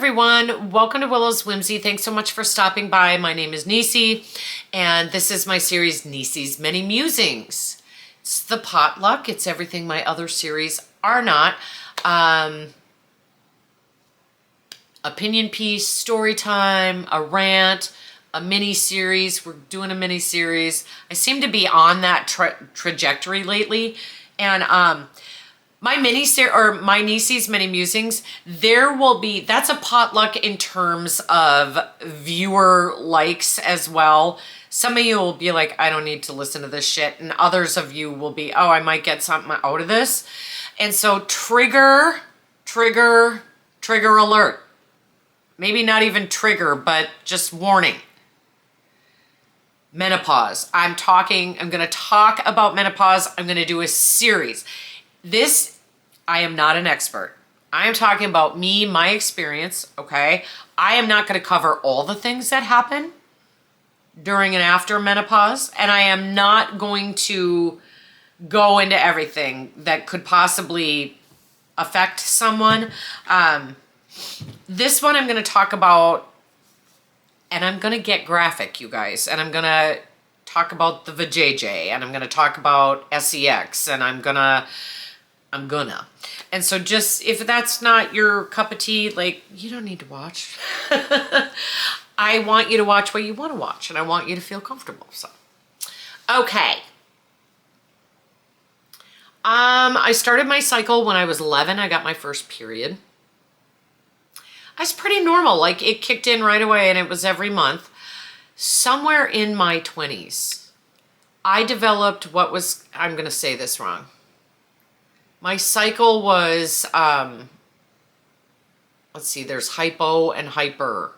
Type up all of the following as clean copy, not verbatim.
everyone, welcome to Willow's Whimsy. Thanks so much for stopping by. My name is Neecie, and this is my series, Neecie's Many Musings. It's the potluck. It's everything my other series are not. Opinion piece, story time, a rant, a mini series. We're doing a mini series. I seem to be on that trajectory lately, and my my Neecie's Many Musings, that's a potluck in terms of viewer likes as well. Some of you will be like, I don't need to listen to this shit. And others of you will be, oh, I might get something out of this. And so trigger alert. Maybe not even trigger, but just warning. Menopause. I'm going to talk about menopause. I'm going to do a series. I am not an expert. I am talking about me, my experience, okay? I am not going to cover all the things that happen during and after menopause, and I am not going to go into everything that could possibly affect someone. This one I'm going to talk about, and I'm going to get graphic, you guys, and I'm going to talk about the vajayjay, and I'm going to talk about sex, and I'm gonna. And so just, if that's not your cup of tea, like, you don't need to watch. I want you to watch what you want to watch, and I want you to feel comfortable, so. Okay. I started my cycle when I was 11. I got my first period. I was pretty normal. Like, it kicked in right away, and it was every month. Somewhere in my 20s, I developed I'm going to say this wrong. My cycle was, let's see, there's hypo and hyper.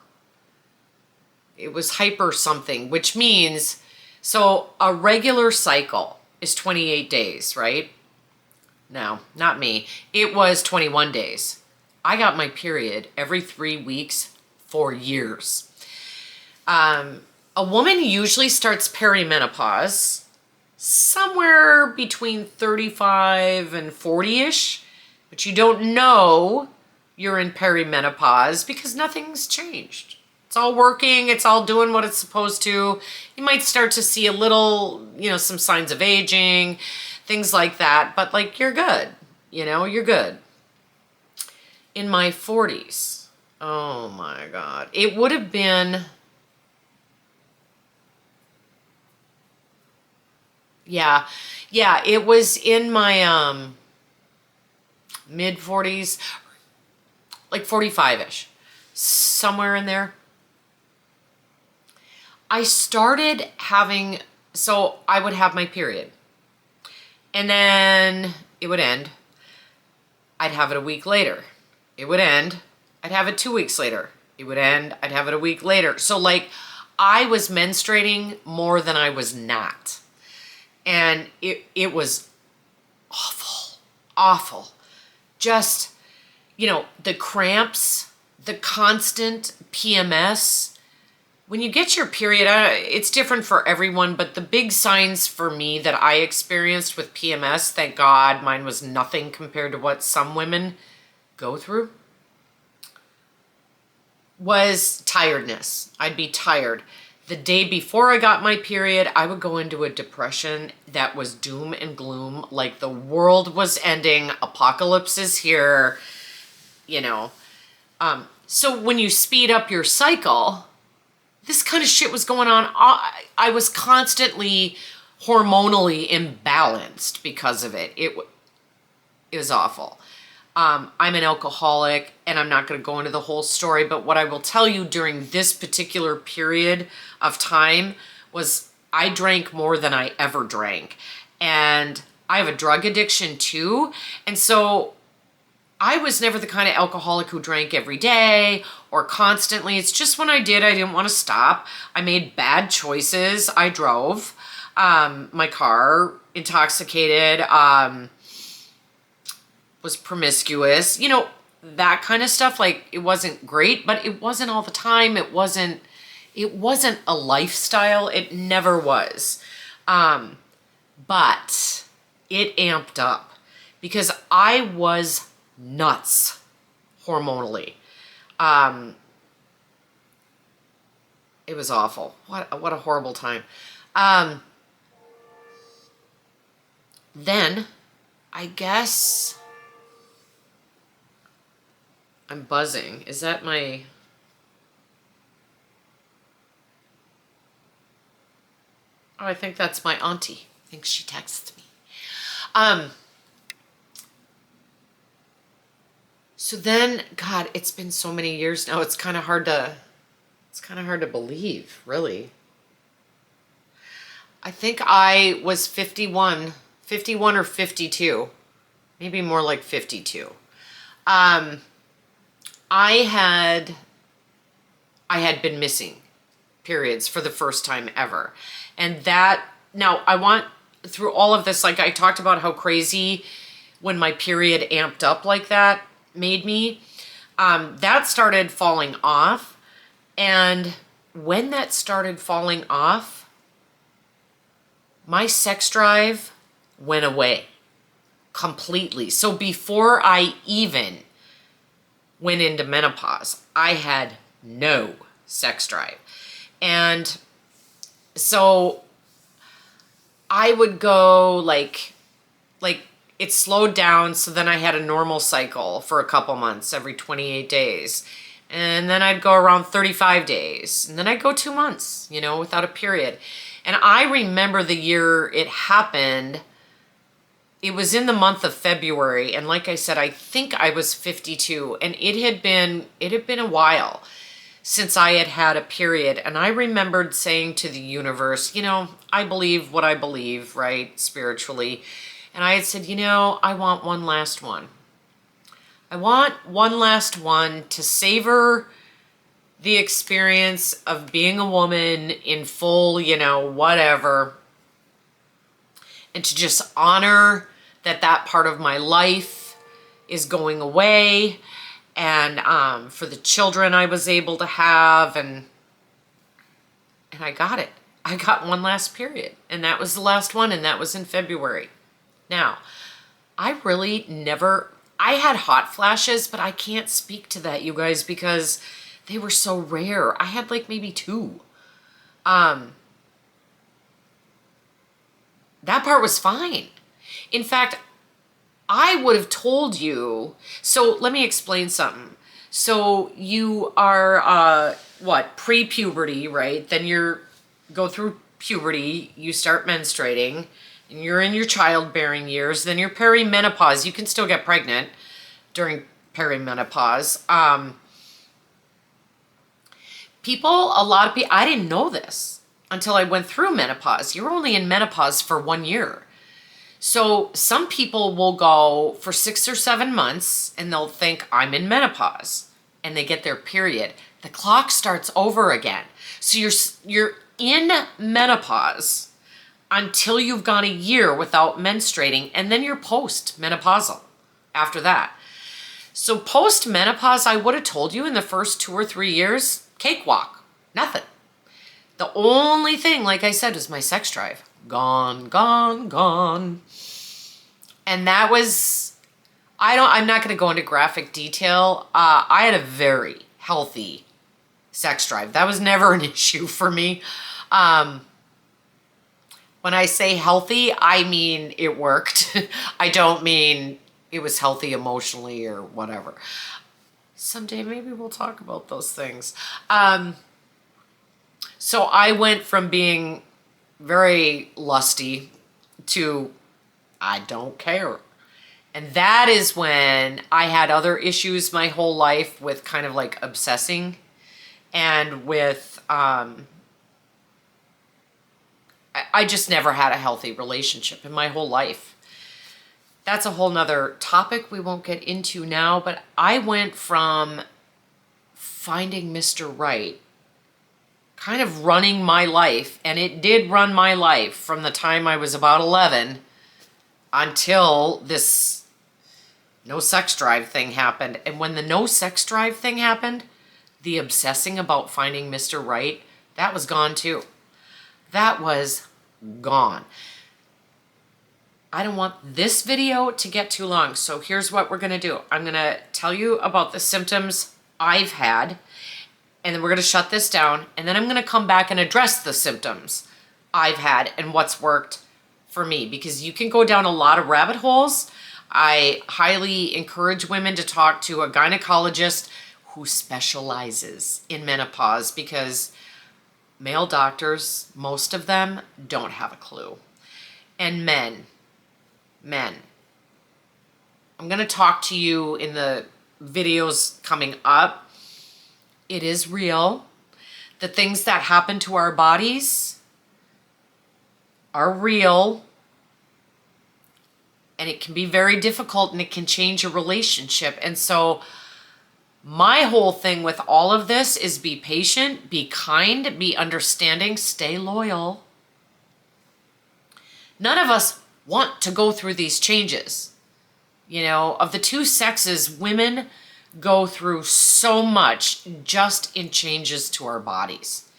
It was hyper something, which means, so a regular cycle is 28 days, right? No, not me. It was 21 days. I got my period every 3 weeks for years. A woman usually starts perimenopause somewhere between 35 and 40-ish, but you don't know you're in perimenopause because nothing's changed. It's all working, it's all doing what it's supposed to. You might start to see a little, some signs of aging, things like that, but like, you're good, you're good. In my 40s, oh my God, it would have been, yeah, it was in my mid 40s, like 45-ish, somewhere in there. I started having, so I would have my period, and then it would end. I'd have it a week later. It would end. I'd have it 2 weeks later. It would end. I'd have it a week later. So like, I was menstruating more than I was not. And it was awful. Just, the cramps, the constant PMS. When you get your period, it's different for everyone, but the big signs for me that I experienced with PMS, thank God mine was nothing compared to what some women go through, was tiredness. I'd be tired. The day before I got my period, I would go into a depression that was doom and gloom, like the world was ending, apocalypse is here, So when you speed up your cycle, this kind of shit was going on. I was constantly hormonally imbalanced because of it. It was awful. I'm an alcoholic, and I'm not going to go into the whole story, but what I will tell you during this particular period of time was I drank more than I ever drank. And I have a drug addiction too. And so I was never the kind of alcoholic who drank every day or constantly. It's just when I did, I didn't want to stop. I made bad choices. I drove my car intoxicated, was promiscuous, that kind of stuff. Like, it wasn't great, but it wasn't all the time. It wasn't a lifestyle. It never was. But it amped up because I was nuts hormonally. It was awful. What a horrible time. Then, I guess I'm buzzing. Is that my... Oh, I think that's my auntie. I think she texted me. So then, God, it's been so many years now. It's kind of hard to believe, really. I think I was 51 or 52, maybe more like 52. I had been missing periods for the first time ever. And that, now I want, through all of this, like I talked about how crazy when my period amped up like that made me, that started falling off. And when that started falling off, my sex drive went away completely. So before I even went into menopause, I had no sex drive. And so I would go like it slowed down. So then I had a normal cycle for a couple months, every 28 days. And then I'd go around 35 days. And then I'd go 2 months, you know, without a period. And I remember the year it happened. It was in the month of February. And like I said, I think I was 52. And it had been a while since I had had a period. And I remembered saying to the universe, you know, I believe what I believe, right, spiritually. And I had said, you know, I want one last one. I want one last one to savor the experience of being a woman in full, you know, whatever. And to just honor that that part of my life is going away. And for the children I was able to have, and I got it. I got one last period, and that was the last one, and that was in February. Now, I really never, I had hot flashes, but I can't speak to that, you guys, because they were so rare. I had like maybe 2. That part was fine. In fact, I would have told you, so let me explain something. So you are, pre-puberty, right? Then go through puberty, you start menstruating, and you're in your childbearing years. Then you're perimenopause. You can still get pregnant during perimenopause. A lot of people, I didn't know this until I went through menopause. You're only in menopause for 1 year. So some people will go for 6 or 7 months and they'll think I'm in menopause and they get their period. The clock starts over again. So you're in menopause until you've gone a year without menstruating, and then you're post-menopausal after that. So post-menopause, I would have told you in the first 2 or 3 years, cakewalk, nothing. The only thing, like I said, was my sex drive. Gone, gone, gone. And that was, I'm not going to go into graphic detail. I had a very healthy sex drive. That was never an issue for me. When I say healthy, I mean it worked. I don't mean it was healthy emotionally or whatever. Someday maybe we'll talk about those things. So I went from being very lusty to I don't care. And that is when I had other issues my whole life with kind of like obsessing and with, I just never had a healthy relationship in my whole life. That's a whole nother topic we won't get into now, but I went from finding Mr. Right, kind of running my life, and it did run my life from the time I was about 11 until this no sex drive thing happened. And when the no sex drive thing happened, the obsessing about finding Mr. Right, that was gone too. That was gone. I don't want this video to get too long, so here's what we're going to do. I'm going to tell you about the symptoms I've had, and then we're going to shut this down, and then I'm going to come back and address the symptoms I've had and what's worked for me, because you can go down a lot of rabbit holes. I highly encourage women to talk to a gynecologist who specializes in menopause, because male doctors, most of them, don't have a clue. And men, I'm going to talk to you in the videos coming up. It is real. The things that happen to our bodies are real. And it can be very difficult, and it can change a relationship. And so my whole thing with all of this is be patient, be kind, be understanding, stay loyal. None of us want to go through these changes. You know, of the two sexes, women go through so much just in changes to our bodies,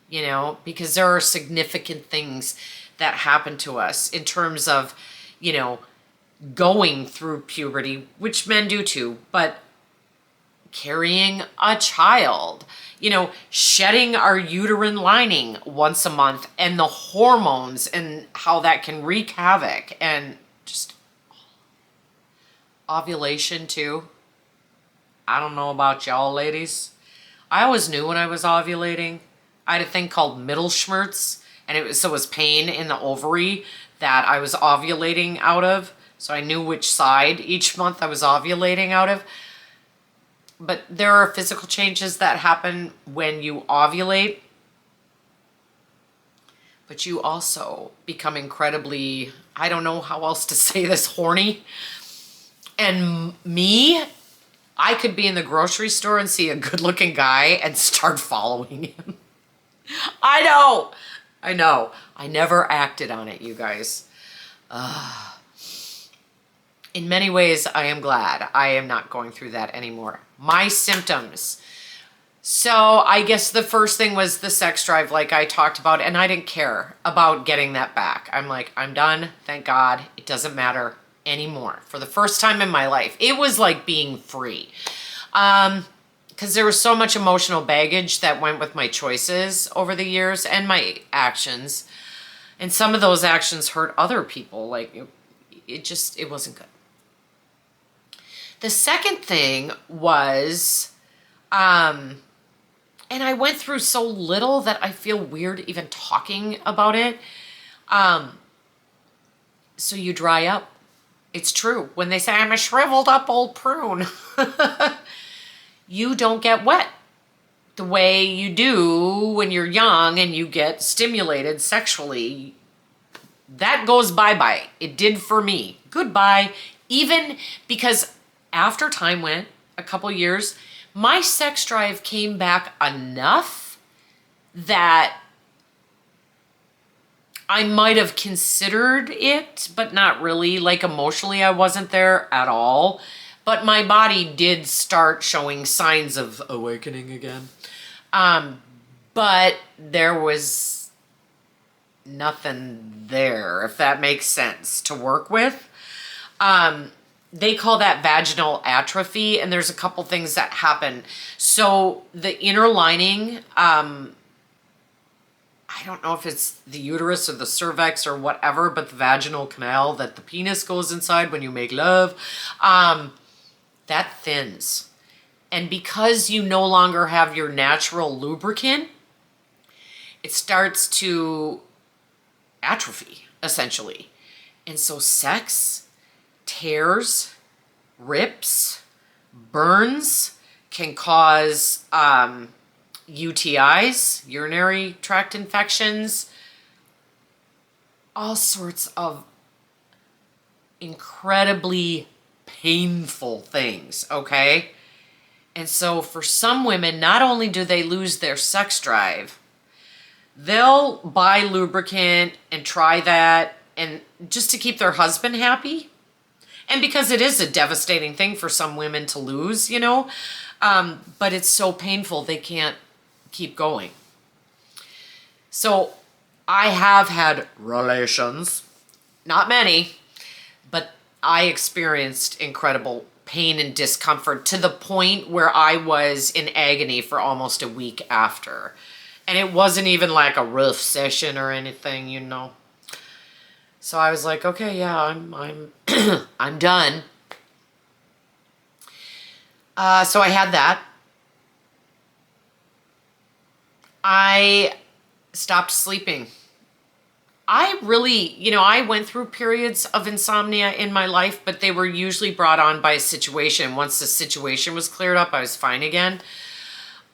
you know, because there are significant things that happen to us in terms of, you know, going through puberty, which men do too, but carrying a child, you know, shedding our uterine lining once a month, and the hormones and how that can wreak havoc, and just ovulation too. I don't know about y'all ladies. I always knew when I was ovulating. I had a thing called middle schmerz, and it was pain in the ovary that I was ovulating out of. So I knew which side each month I was ovulating out of. But there are physical changes that happen when you ovulate. But you also become incredibly, I don't know how else to say this, horny. And me, I could be in the grocery store and see a good-looking guy and start following him. I know. I never acted on it, you guys. In many ways, I am glad I am not going through that anymore. My symptoms. So I guess the first thing was the sex drive, like I talked about, and I didn't care about getting that back. I'm like, I'm done. Thank God. It doesn't matter anymore. For the first time in my life, it was like being free. Because there was so much emotional baggage that went with my choices over the years and my actions. And some of those actions hurt other people. Like, it wasn't good. The second thing was, and I went through so little that I feel weird even talking about it. So you dry up. It's true. When they say, I'm a shriveled up old prune, you don't get wet the way you do when you're young and you get stimulated sexually. That goes bye-bye. It did for me. Goodbye. Even because after time went, a couple years, my sex drive came back enough that I might have considered it, but not really. Like, emotionally, I wasn't there at all. But my body did start showing signs of awakening again. But there was nothing there, if that makes sense, to work with. They call that vaginal atrophy, and there's a couple things that happen. So the inner lining, I don't know if it's the uterus or the cervix or whatever, but the vaginal canal that the penis goes inside when you make love, that thins. And because you no longer have your natural lubricant, it starts to atrophy, essentially. And so sex, tears, rips, burns can cause UTIs, urinary tract infections, all sorts of incredibly painful things, okay? And so for some women, not only do they lose their sex drive, they'll buy lubricant and try that, and just to keep their husband happy. And because it is a devastating thing for some women to lose, you know, but it's so painful they can't keep going. So I have had relations, not many, but I experienced incredible pain and discomfort to the point where I was in agony for almost a week after. And it wasn't even like a rough session or anything, you know. So I was like, okay, yeah, I'm I'm done. So I had that. I stopped sleeping. I really, you know, I went through periods of insomnia in my life, but they were usually brought on by a situation. Once the situation was cleared up, I was fine again.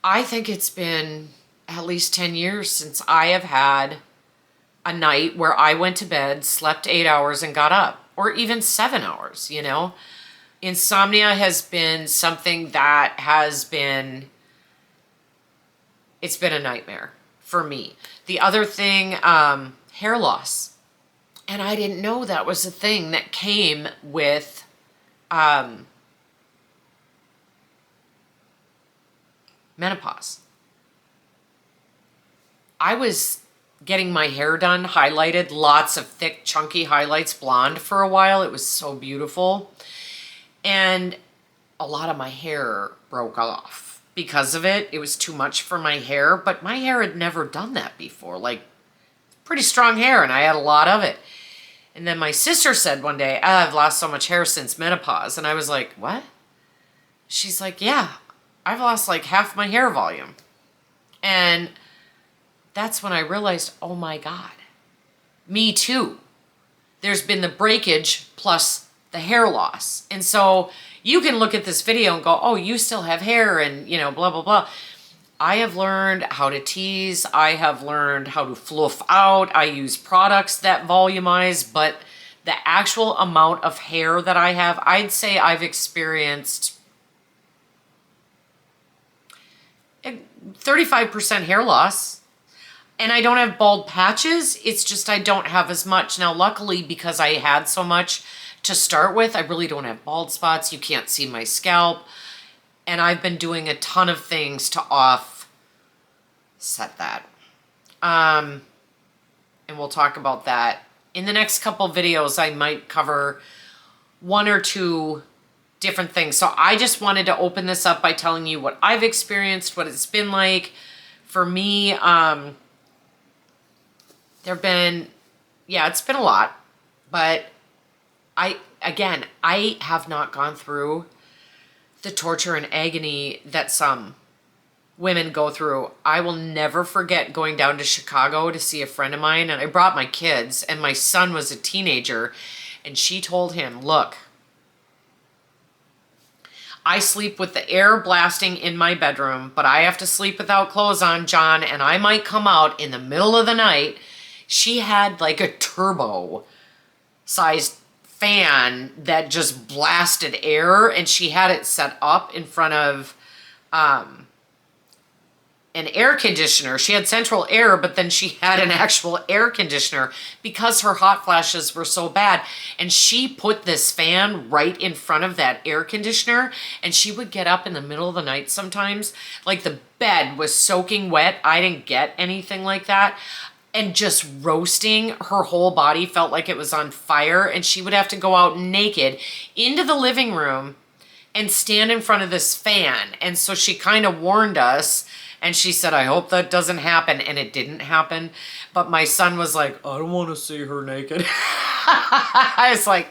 I think it's been at least 10 years since I have had a night where I went to bed, slept 8 hours and got up, or even 7 hours, you know. Insomnia has been something that has been, it's been a nightmare for me. The other thing, hair loss. And I didn't know that was a thing that came with menopause. I was getting my hair done, highlighted, lots of thick, chunky highlights, blonde for a while. It was so beautiful. And a lot of my hair broke off because of it. It was too much for my hair, but my hair had never done that before. Like, pretty strong hair, and I had a lot of it. And then my sister said one day, I've lost so much hair since menopause. And I was like, what? She's like, yeah, I've lost like half my hair volume. And that's when I realized, oh my God, me too. There's been the breakage plus the hair loss. And so you can look at this video and go, oh, you still have hair and, you know, blah, blah, blah. I have learned how to tease. I have learned how to fluff out. I use products that volumize, but the actual amount of hair that I have, I'd say I've experienced 35% hair loss. And I don't have bald patches. It's just I don't have as much. Now, luckily, because I had so much to start with, I really don't have bald spots. You can't see my scalp. And I've been doing a ton of things to offset that. And we'll talk about that. In the next couple videos, I might cover one or two different things. So I just wanted to open this up by telling you what I've experienced, what it's been like. For me, there've been, yeah, it's been a lot. But I have not gone through the torture and agony that some women go through. I will never forget going down to Chicago to see a friend of mine, and I brought my kids, and my son was a teenager, and she told him, look, I sleep with the air blasting in my bedroom, but I have to sleep without clothes on, John, and I might come out in the middle of the night. She had like a turbo-sized fan that just blasted air, and she had it set up in front of an air conditioner. She had central air, but then she had an actual air conditioner because her hot flashes were so bad. And she put this fan right in front of that air conditioner, and she would get up in the middle of the night sometimes. Like the bed was soaking wet. I didn't get anything like that. And just roasting, her whole body felt like it was on fire, and she would have to go out naked into the living room and stand in front of this fan. And so she kind of warned us, and she said, I hope that doesn't happen. And it didn't happen. But my son was like, I don't want to see her naked. I was like,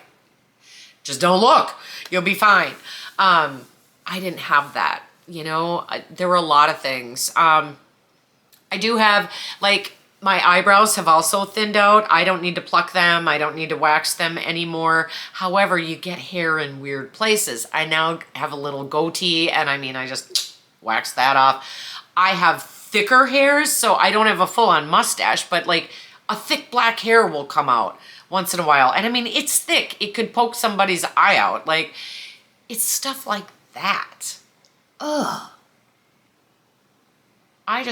just don't look. You'll be fine. I didn't have that. You know, there were a lot of things. I do have, like, my eyebrows have also thinned out. I don't need to pluck them. I don't need to wax them anymore. However, you get hair in weird places. I now have a little goatee, and I mean, I just wax that off. I have thicker hairs, so I don't have a full-on mustache, but like a thick black hair will come out once in a while. And I mean, it's thick. It could poke somebody's eye out. Like, it's stuff like that. Ugh. I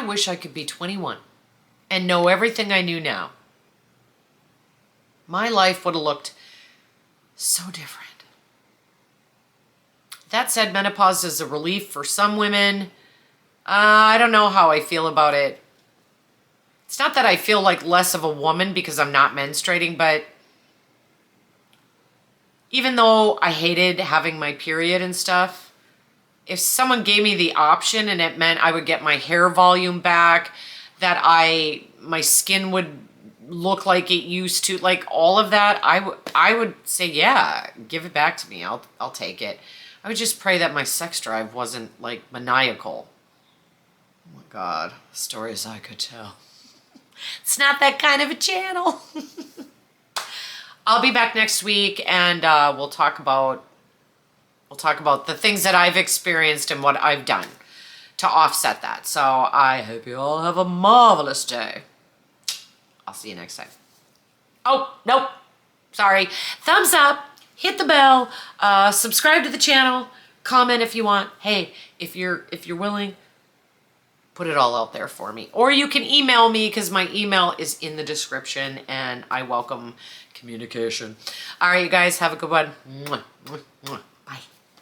wish I could be 21 and know everything I knew now. My life would have looked so different. That said, menopause is a relief for some women. I don't know how I feel about it. It's not that I feel like less of a woman because I'm not menstruating, but even though I hated having my period and stuff, if someone gave me the option and it meant I would get my hair volume back, that my skin would look like it used to, like all of that, I would say, yeah, give it back to me. I'll take it. I would just pray that my sex drive wasn't like maniacal. Oh my God, stories I could tell. It's not that kind of a channel. I'll be back next week, and we'll talk about the things that I've experienced and what I've done to offset that. So I hope you all have a marvelous day. I'll see you next time. Oh, nope. Sorry. Thumbs up, hit the bell, subscribe to the channel, comment if you want. Hey, if you're willing, put it all out there for me. Or you can email me, because my email is in the description, and I welcome communication. All right, you guys, have a good one. Mwah, mwah, mwah.